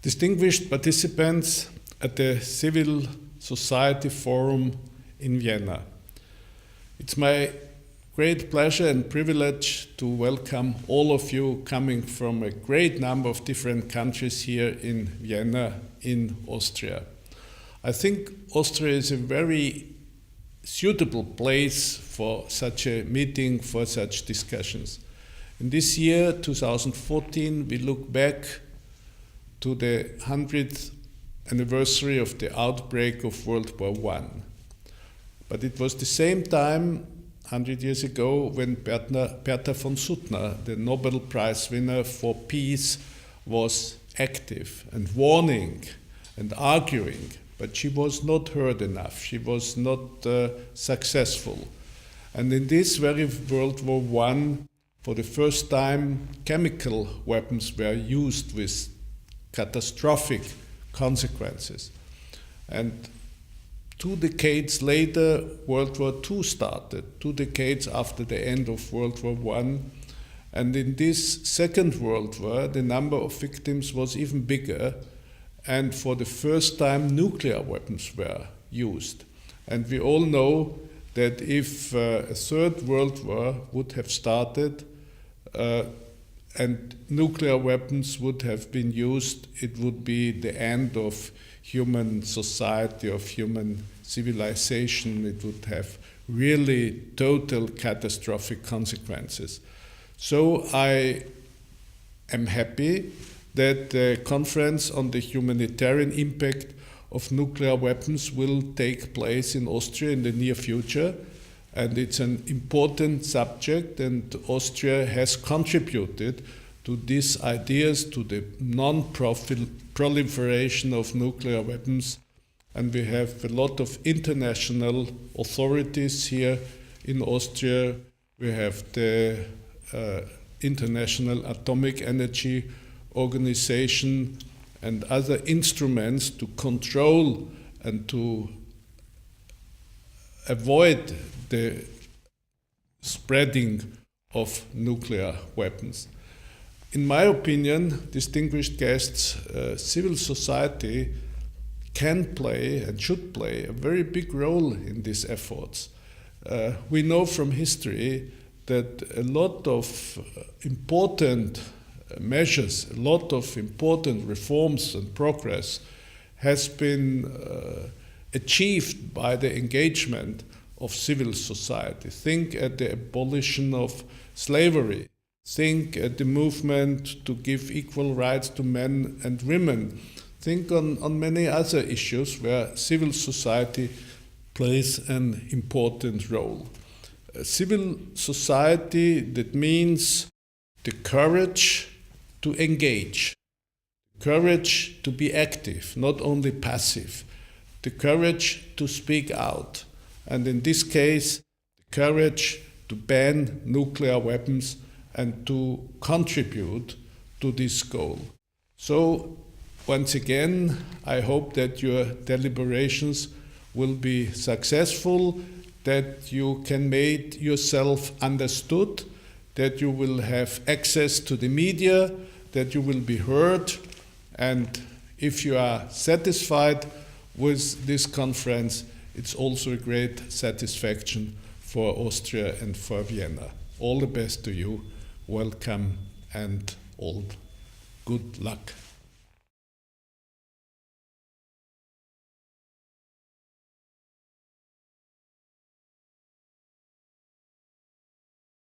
Distinguished participants at the Civil Society Forum in Vienna. It's my great pleasure and privilege to welcome all of you coming from a great number of different countries here in Vienna, in Austria. I think Austria is a very suitable place for such a meeting, for such discussions. In this year, 2014, we look back to the 100th anniversary of the outbreak of World War I. But it was the same time, 100 years ago, when Bertha von Suttner, the Nobel Prize winner for peace, was active and warning and arguing, but she was not heard enough. She was not successful. And in this very World War I, for the first time, chemical weapons were used with catastrophic consequences. And 2 decades later, World War II started, 2 decades after the end of World War I. And in this Second World War, the number of victims was even bigger. And for the first time, nuclear weapons were used. And we all know that if a Third World War would have started, and nuclear weapons would have been used, it would be the end of human society, of human civilization. It would have really total catastrophic consequences. So I am happy that the conference on the humanitarian impact of nuclear weapons will take place in Austria in the near future. And it's an important subject, and Austria has contributed to these ideas, to the non-proliferation of nuclear weapons. And we have a lot of international authorities here in Austria. We have the International Atomic Energy Organization and other instruments to control and to avoid the spreading of nuclear weapons. In my opinion, distinguished guests, civil society can play and should play a very big role in these efforts. We know from history that a lot of important measures, a lot of important reforms and progress has been achieved by the engagement of civil society. Think at the abolition of slavery. Think at the movement to give equal rights to men and women. Think on many other issues where civil society plays an important role. Civil society, that means the courage to engage, courage to be active, not only passive, the courage to speak out, and in this case, the courage to ban nuclear weapons and to contribute to this goal. So, once again, I hope that your deliberations will be successful, that you can make yourself understood, that you will have access to the media, that you will be heard, and if you are satisfied with this conference, it's also a great satisfaction for Austria and for Vienna. All the best to you, welcome, and all good luck.